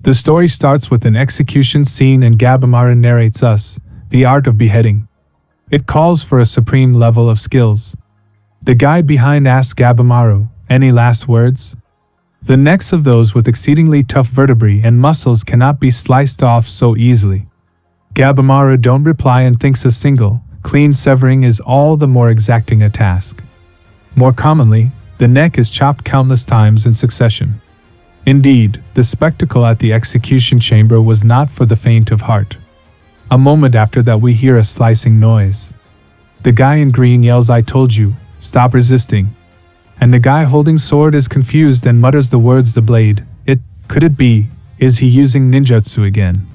The story starts with an execution scene and Gabamara narrates us, the art of beheading. It calls for a supreme level of skills. The guy behind asks Gabamaru, any last words? The necks of those with exceedingly tough vertebrae and muscles cannot be sliced off so easily. Gabamaru don't reply and thinks a single, clean severing is all the more exacting a task. More commonly, the neck is chopped countless times in succession. Indeed, the spectacle at the execution chamber was not for the faint of heart. A moment after that we hear a slicing noise. The guy in green yells, "I told you, stop resisting." And the guy holding sword is confused and mutters the words, "The blade, could it be, is he using ninjutsu again?"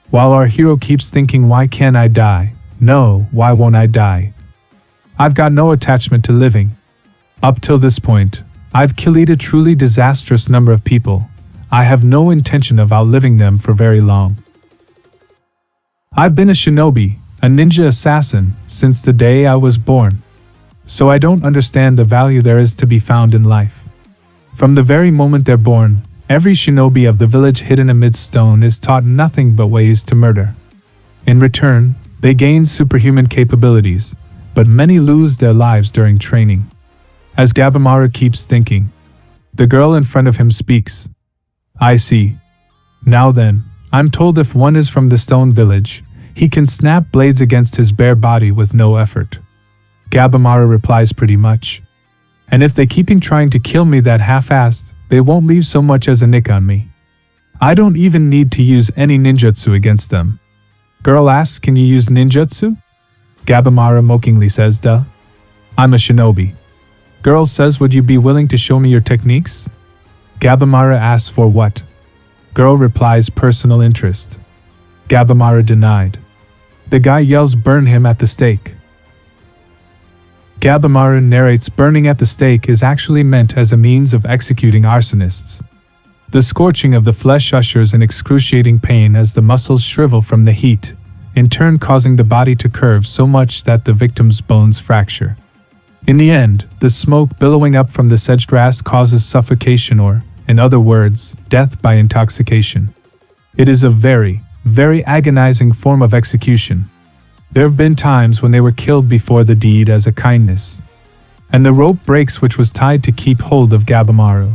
While our hero keeps thinking, why can't I die? No, why won't I die? I've got no attachment to living. Up till this point, I've killed a truly disastrous number of people. I have no intention of outliving them for very long. I've been a shinobi, a ninja assassin, since the day I was born. So I don't understand the value there is to be found in life. From the very moment they're born, every shinobi of the village hidden amidst stone is taught nothing but ways to murder. In return, they gain superhuman capabilities, but many lose their lives during training. As Gabamaru keeps thinking, the girl in front of him speaks. I see. Now then, I'm told if one is from the stone village, he can snap blades against his bare body with no effort. Gabamaru replies, pretty much. And if they keeping trying to kill me that half-assed, they won't leave so much as a nick on me. I don't even need to use any ninjutsu against them. Girl asks, can you use ninjutsu? Gabamaru mockingly says, duh. I'm a shinobi. Girl says, would you be willing to show me your techniques? Gabamaru asks, for what? Girl replies, personal interest. Gabamaru denied. The guy yells, burn him at the stake. Gabamaru narrates burning at the stake is actually meant as a means of executing arsonists. The scorching of the flesh ushers in excruciating pain as the muscles shrivel from the heat, in turn causing the body to curve so much that the victim's bones fracture. In the end, the smoke billowing up from the sedge grass causes suffocation or, in other words, death by intoxication. It is a very, very agonizing form of execution. There have been times when they were killed before the deed as a kindness. And the rope breaks which was tied to keep hold of Gabamaru.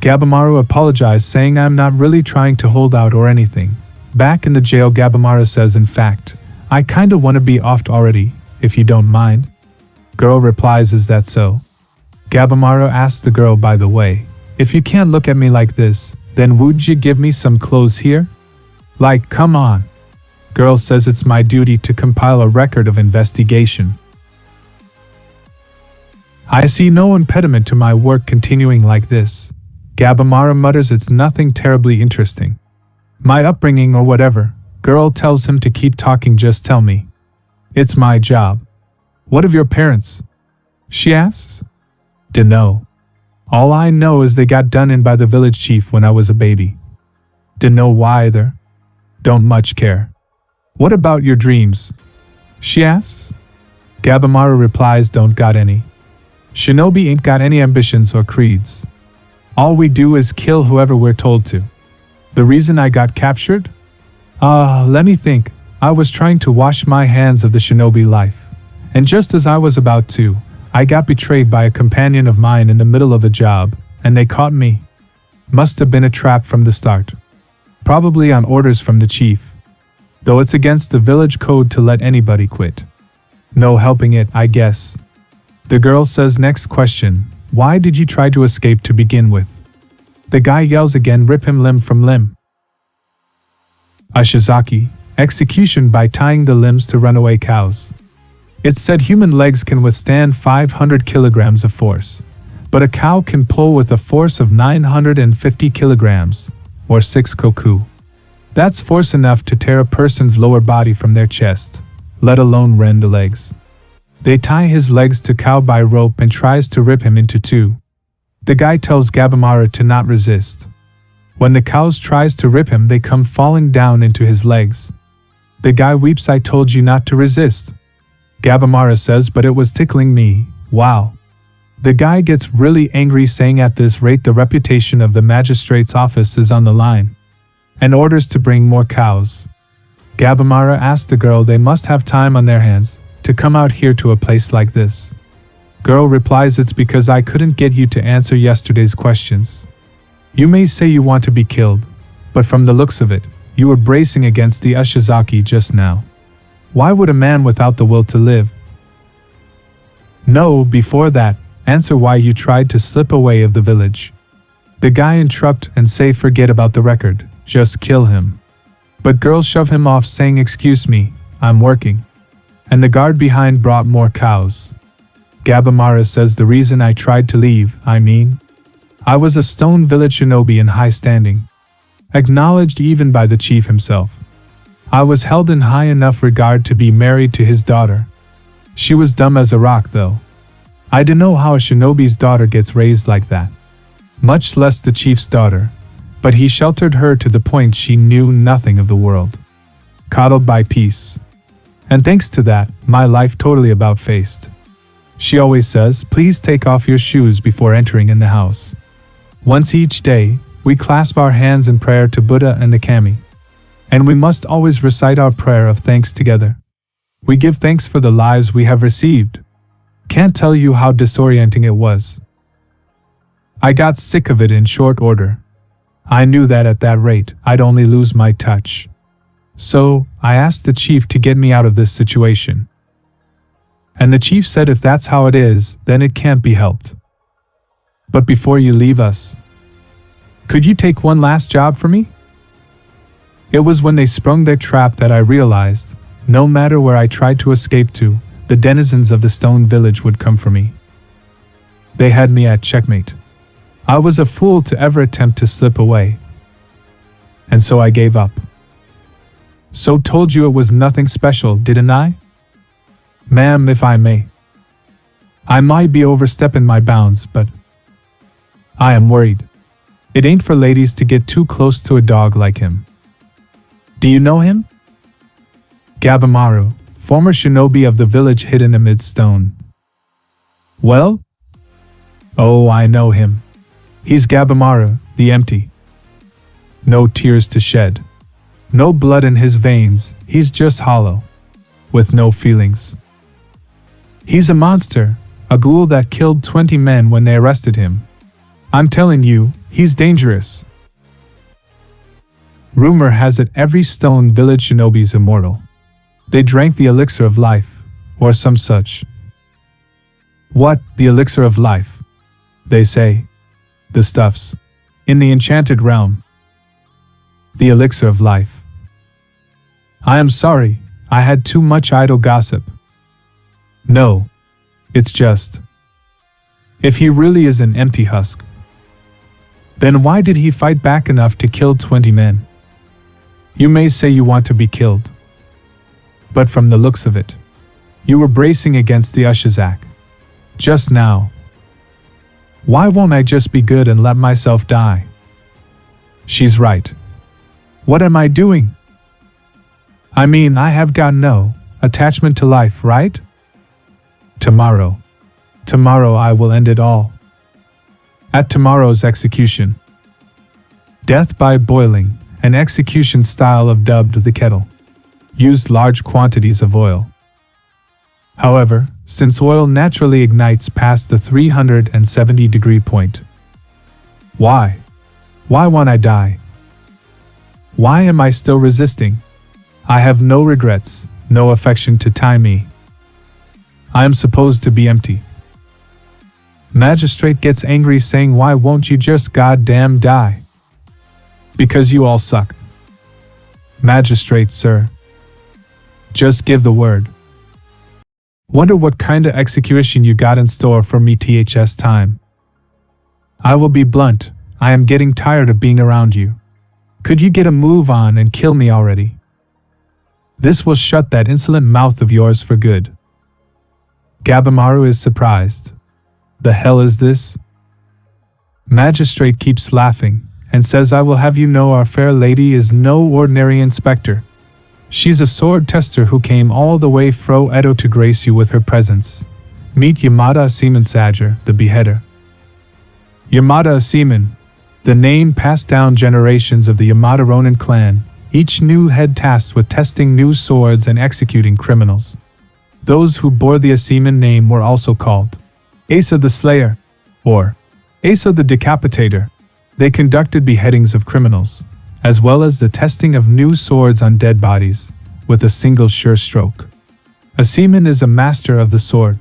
Gabamaru apologized, saying, I'm not really trying to hold out or anything. Back in the jail, Gabamaru says, in fact, I kinda wanna be off already, if you don't mind. Girl replies, is that so? Gabamaru asks the girl, by the way, if you can't look at me like this, then would you give me some clothes here? Like, come on. Girl says, it's my duty to compile a record of investigation. I see no impediment to my work continuing like this. Gabamaru mutters, it's nothing terribly interesting. My upbringing or whatever. Girl tells him to keep talking, just tell me. It's my job. What of your parents? She asks. Dunno. All I know is they got done in by the village chief when I was a baby. Dunno why either. Don't much care. What about your dreams? She asks. Gabamaru replies, don't got any. Shinobi ain't got any ambitions or creeds. All we do is kill whoever we're told to. The reason I got captured? Let me think. I was trying to wash my hands of the shinobi life. And just as I was about to, I got betrayed by a companion of mine in the middle of a job, and they caught me. Must have been a trap from the start. Probably on orders from the chief. Though it's against the village code to let anybody quit. No helping it, I guess. The girl says, next question, why did you try to escape to begin with? The guy yells again, rip him limb from limb. Ashizaki, execution by tying the limbs to runaway cows. It's said human legs can withstand 500 kilograms of force, but a cow can pull with a force of 950 kilograms, or 6 koku. That's force enough to tear a person's lower body from their chest, let alone rend the legs. They tie his legs to cow by rope and tries to rip him into two. The guy tells Gabamaru to not resist. When the cows tries to rip him, they come falling down into his legs. The guy weeps, I told you not to resist. Gabamaru says, but it was tickling me, wow. The guy gets really angry, saying at this rate the reputation of the magistrate's office is on the line. and orders to bring more cows. Gabamara asks the girl they must have time on their hands to come out here to a place like this. Girl replies, it's because I couldn't get you to answer yesterday's questions. You may say you want to be killed, but from the looks of it, you were bracing against the Ashizaki just now. Why would a man without the will to live? No, before that, answer why you tried to slip away of the village. The guy interrupt and say forget about the record, just kill him. But girls shove him off saying excuse me, I'm working. And the guard behind brought more cows. Gabamara says the reason I tried to leave, I was a stone village shinobi in high standing. Acknowledged even by the chief himself. I was held in high enough regard to be married to his daughter. She was dumb as a rock though. I didn't know how a shinobi's daughter gets raised like that. Much less the chief's daughter. But he sheltered her to the point she knew nothing of the world. Coddled by peace. And thanks to that, my life totally about-faced. She always says, please take off your shoes before entering in the house. Once each day, we clasp our hands in prayer to Buddha and the kami. And we must always recite our prayer of thanks together. We give thanks for the lives we have received. Can't tell you how disorienting it was. I got sick of it in short order. I knew that at that rate, I'd only lose my touch. So, I asked the chief to get me out of this situation. And the chief said if that's how it is, then it can't be helped. But before you leave us, could you take one last job for me? It was when they sprung their trap that I realized, no matter where I tried to escape to, the denizens of the stone village would come for me. They had me at checkmate. I was a fool to ever attempt to slip away. And so I gave up. So told you it was nothing special, didn't I? Ma'am, if I may. I might be overstepping my bounds, but I am worried. It ain't for ladies to get too close to a dog like him. Do you know him? Gabamaru, former shinobi of the village hidden amid stone. Well? Oh, I know him. He's Gabamaru, the empty. No tears to shed. No blood in his veins, he's just hollow. With no feelings. He's a monster, a ghoul that killed 20 men when they arrested him. I'm telling you, he's dangerous. Rumor has it every stone village shinobi's immortal. They drank the elixir of life, or some such. What, the elixir of life? They say. The stuffs. In the enchanted realm. The elixir of life. I am sorry, I had too much idle gossip. No. It's just. If he really is an empty husk, then why did he fight back enough to kill 20 men? You may say you want to be killed. But from the looks of it, you were bracing against the Ushizak. Just now. Why won't I just be good and let myself die? She's right. What am I doing? I mean, I have got no attachment to life, right? Tomorrow I will end it all. At tomorrow's execution. Death by boiling, an execution style of dubbed the kettle. Used large quantities of oil. However, since oil naturally ignites past the 370-degree point. Why? Why won't I die? Why am I still resisting? I have no regrets, no affection to tie me. I am supposed to be empty. Magistrate gets angry saying, why won't you just goddamn die? Because you all suck. Magistrate, sir. Just give the word. Wonder what kind of execution you got in store for me THS time. I will be blunt, I am getting tired of being around you. Could you get a move on and kill me already? This will shut that insolent mouth of yours for good. Gabamaru is surprised. The hell is this? Magistrate keeps laughing and says, I will have you know our fair lady is no ordinary inspector. She's a sword tester who came all the way fro Edo to grace you with her presence. Meet Yamada Seaman Sager, the beheader. Yamada Seaman. The name passed down generations of the Yamada Ronin clan, each new head tasked with testing new swords and executing criminals. Those who bore the Aseman name were also called Asa the Slayer, or Asa the Decapitator. They conducted beheadings of criminals, as well as the testing of new swords on dead bodies, with a single sure stroke. Aseman is a master of the sword.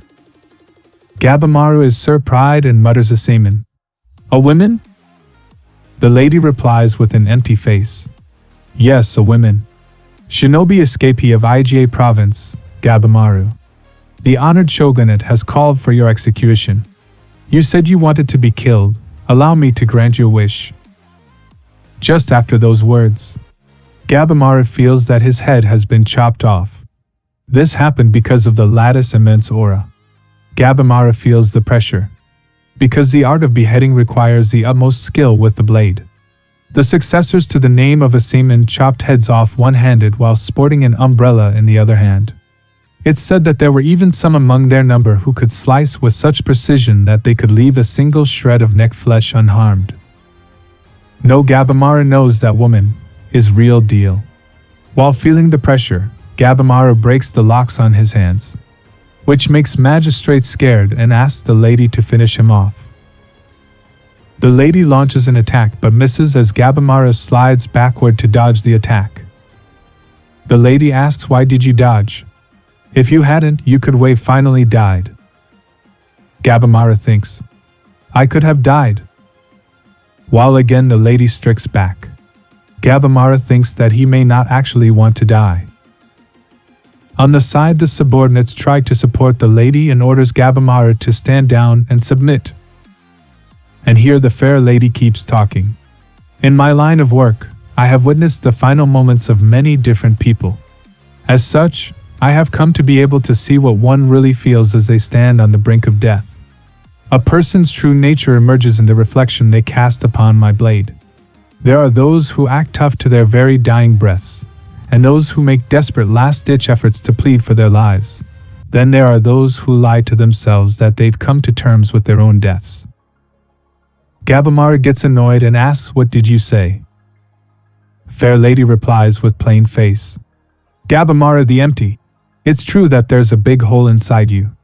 Gabimaru is Sir Pride and mutters Aseman. A woman? The lady replies with an empty face. Yes, a woman. Shinobi escapee of Iga province, Gabimaru. The honored shogunate has called for your execution. You said you wanted to be killed. Allow me to grant your wish. Just after those words, Gabimaru feels that his head has been chopped off. This happened because of the lattice's immense aura. Gabimaru feels the pressure, because the art of beheading requires the utmost skill with the blade. The successors to the name of Aseman chopped heads off one-handed while sporting an umbrella in the other hand. It's said that there were even some among their number who could slice with such precision that they could leave a single shred of neck flesh unharmed. No, Gabimaru knows that woman is real deal. While feeling the pressure, Gabimaru breaks the locks on his hands, which makes magistrate scared and asks the lady to finish him off. The lady launches an attack but misses as Gabimaru slides backward to dodge the attack. The lady asks, why did you dodge? If you hadn't, you could have finally died. Gabimaru thinks, I could have died. While again the lady strikes back, Gabimaru thinks that he may not actually want to die. On the side, the subordinates try to support the lady and orders Gabimaru to stand down and submit. And here the fair lady keeps talking. In my line of work, I have witnessed the final moments of many different people. As such, I have come to be able to see what one really feels as they stand on the brink of death. A person's true nature emerges in the reflection they cast upon my blade. There are those who act tough to their very dying breaths, and those who make desperate last-ditch efforts to plead for their lives. Then there are those who lie to themselves that they've come to terms with their own deaths. Gabimaru gets annoyed and asks, what did you say? Fair lady replies with plain face. Gabimaru the empty. It's true that there's a big hole inside you.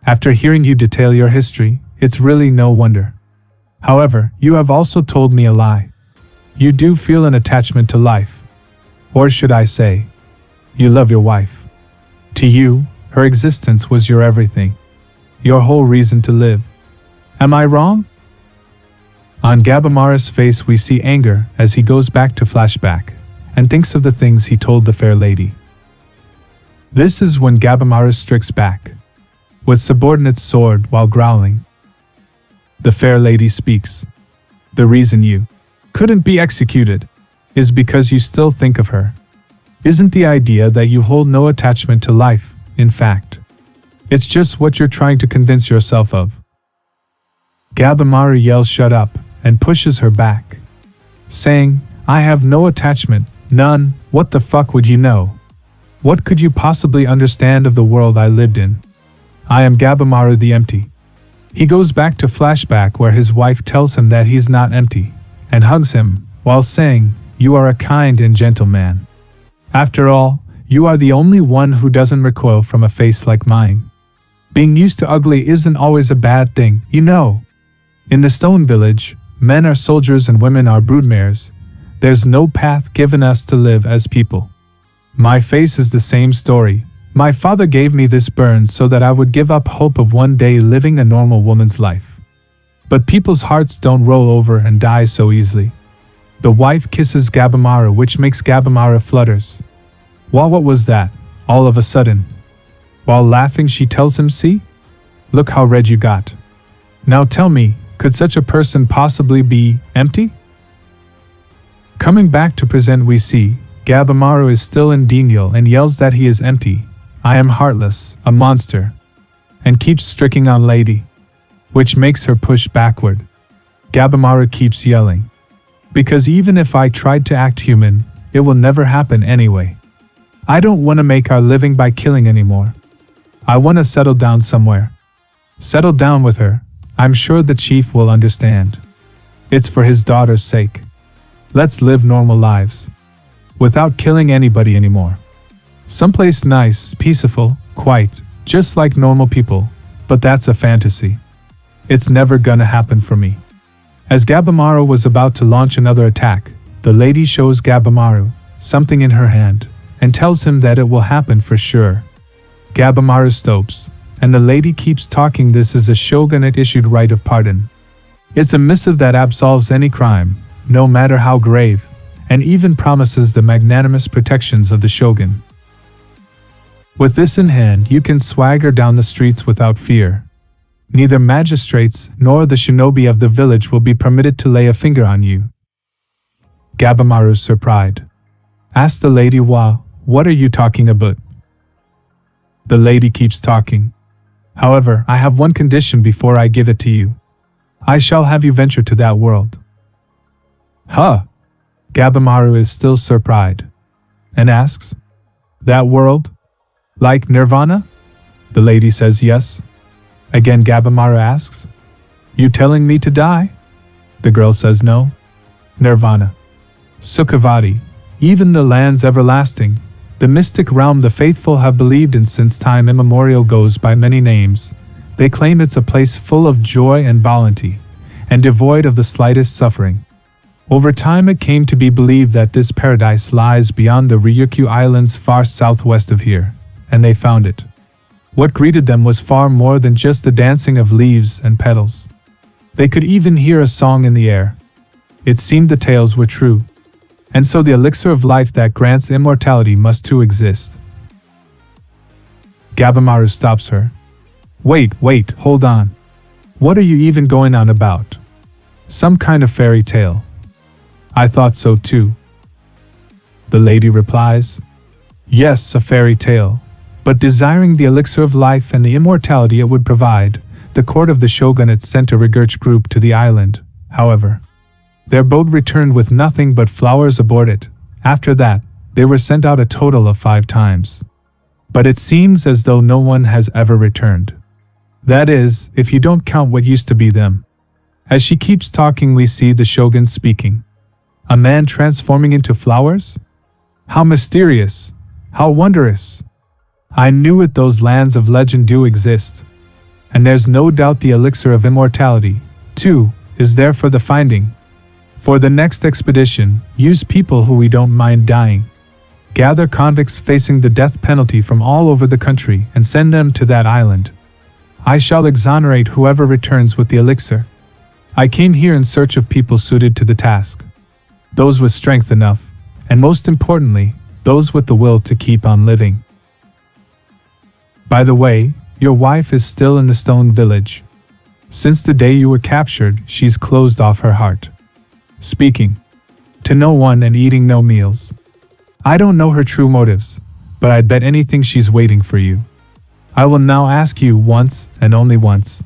After hearing you detail your history, it's really no wonder. However, you have also told me a lie. You do feel an attachment to life. Or should I say, you love your wife. To you, her existence was your everything. Your whole reason to live. Am I wrong? On Gabimaru's face we see anger as he goes back to flashback and thinks of the things he told the fair lady. This is when Gabimaru strikes back, with subordinate's sword while growling. The fair lady speaks. The reason you couldn't be executed is because you still think of her. Isn't the idea that you hold no attachment to life, in fact? It's just what you're trying to convince yourself of. Gabimaru yells shut up and pushes her back, saying, I have no attachment, none. What the fuck would you know? What could you possibly understand of the world I lived in? I am Gabimaru the empty. He goes back to flashback where his wife tells him that he's not empty, and hugs him, while saying, you are a kind and gentle man. After all, you are the only one who doesn't recoil from a face like mine. Being used to ugly isn't always a bad thing, you know. In the Stone Village, men are soldiers and women are broodmares. There's no path given us to live as people. My face is the same story. My father gave me this burn so that I would give up hope of one day living a normal woman's life. But people's hearts don't roll over and die so easily. The wife kisses Gabimaru, which makes Gabimaru flutters. Well, what was that? All of a sudden. While laughing, she tells him, see? Look how red you got. Now tell me, could such a person possibly be empty? Coming back to present, we see Gabimaru is still in denial and yells that he is empty. I am heartless, a monster, and keeps striking on lady, which makes her push backward. Gabimaru keeps yelling, because even if I tried to act human, it will never happen anyway. I don't want to make our living by killing anymore. I want to settle down somewhere. Settle down with her. I'm sure the chief will understand. It's for his daughter's sake. Let's live normal lives. Without killing anybody anymore. Someplace nice, peaceful, quiet, just like normal people, but that's a fantasy. It's never gonna happen for me. As Gabimaru was about to launch another attack, the lady shows Gabimaru something in her hand and tells him that it will happen for sure. Gabimaru stops, and the lady keeps talking. This is a shogunate-issued right of pardon. It's a missive that absolves any crime, no matter how grave, and even promises the magnanimous protections of the shogun. With this in hand, you can swagger down the streets without fear. Neither magistrates nor the shinobi of the village will be permitted to lay a finger on you. Gabimaru's surprised. Asked the lady, what are you talking about? The lady keeps talking. However, I have one condition before I give it to you. I shall have you venture to that world. Huh? Gabimaru is still surprised. And asks, that world? Like Nirvana? The lady says yes. Again Gabimaru asks, you telling me to die? The girl says no. Nirvana. Sukhavati. Even the lands everlasting. The mystic realm the faithful have believed in since time immemorial goes by many names. They claim it's a place full of joy and bounty, and devoid of the slightest suffering. Over time it came to be believed that this paradise lies beyond the Ryukyu Islands far southwest of here, and they found it. What greeted them was far more than just the dancing of leaves and petals. They could even hear a song in the air. It seemed the tales were true. And so the elixir of life that grants immortality must too exist. Gabimaru stops her. Wait, hold on. What are you even going on about? Some kind of fairy tale. I thought so too. The lady replies, yes, a fairy tale, but desiring the elixir of life and the immortality it would provide, the court of the shogunate sent a research group to the island. However, their boat returned with nothing but flowers aboard it. After that, they were sent out a total of 5 times. But it seems as though no one has ever returned. That is, if you don't count what used to be them. As she keeps talking, we see the shogun speaking. A man transforming into flowers? How mysterious! How wondrous! I knew it, those lands of legend do exist. And there's no doubt the elixir of immortality, too, is there for the finding. For the next expedition, use people who we don't mind dying. Gather convicts facing the death penalty from all over the country and send them to that island. I shall exonerate whoever returns with the elixir. I came here in search of people suited to the task. Those with strength enough, and most importantly, those with the will to keep on living. By the way, your wife is still in the stone village. Since the day you were captured, she's closed off her heart. Speaking to no one and eating no meals. I don't know her true motives, but I'd bet anything she's waiting for you. I will now ask you once and only once.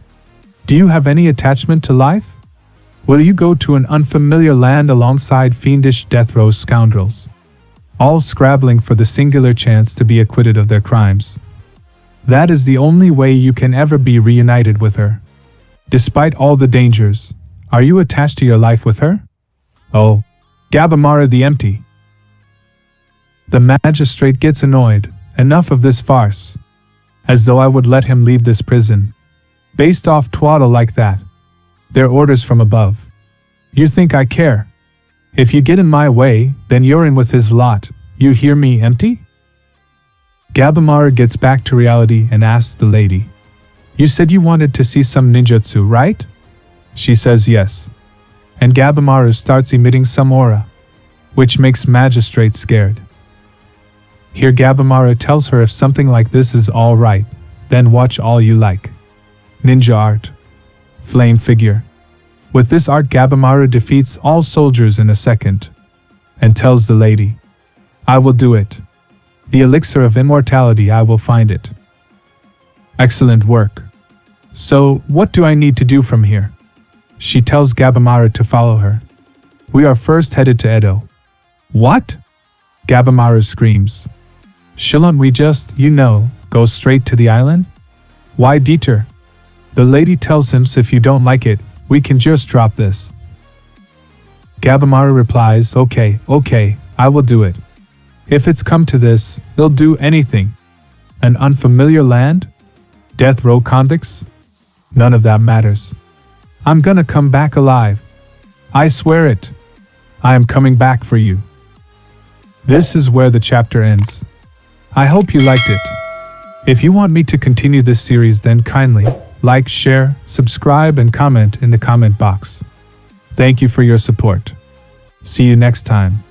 Do you have any attachment to life? Will you go to an unfamiliar land alongside fiendish death row scoundrels, all scrabbling for the singular chance to be acquitted of their crimes? That is the only way you can ever be reunited with her. Despite all the dangers, are you attached to your life with her? Oh, Gabimaru the empty. The magistrate gets annoyed. Enough of this farce. As though I would let him leave this prison. Based off twaddle like that. They're orders from above. You think I care? If you get in my way, then you're in with his lot. You hear me, empty? Gabimaru gets back to reality and asks the lady. You said you wanted to see some ninjutsu, right? She says yes. And Gabimaru starts emitting some aura, which makes magistrate scared. Here Gabimaru tells her if something like this is all right, then watch all you like. Ninja art. Flame figure. With this art Gabimaru defeats all soldiers in a second. And tells the lady, I will do it. The elixir of immortality, I will find it. Excellent work. So, what do I need to do from here? She tells Gabimaru to follow her. We are first headed to Edo. What? Gabimaru screams. Shouldn't we just, go straight to the island? Why detour? The lady tells him, so if you don't like it, we can just drop this. Gabamaru replies, okay, I will do it. If it's come to this, they'll do anything. An unfamiliar land? Death row convicts? None of that matters. I'm gonna come back alive. I swear it. I am coming back for you. This is where the chapter ends. I hope you liked it. If you want me to continue this series, then kindly like, share, subscribe, and comment in the comment box. Thank you for your support. See you next time.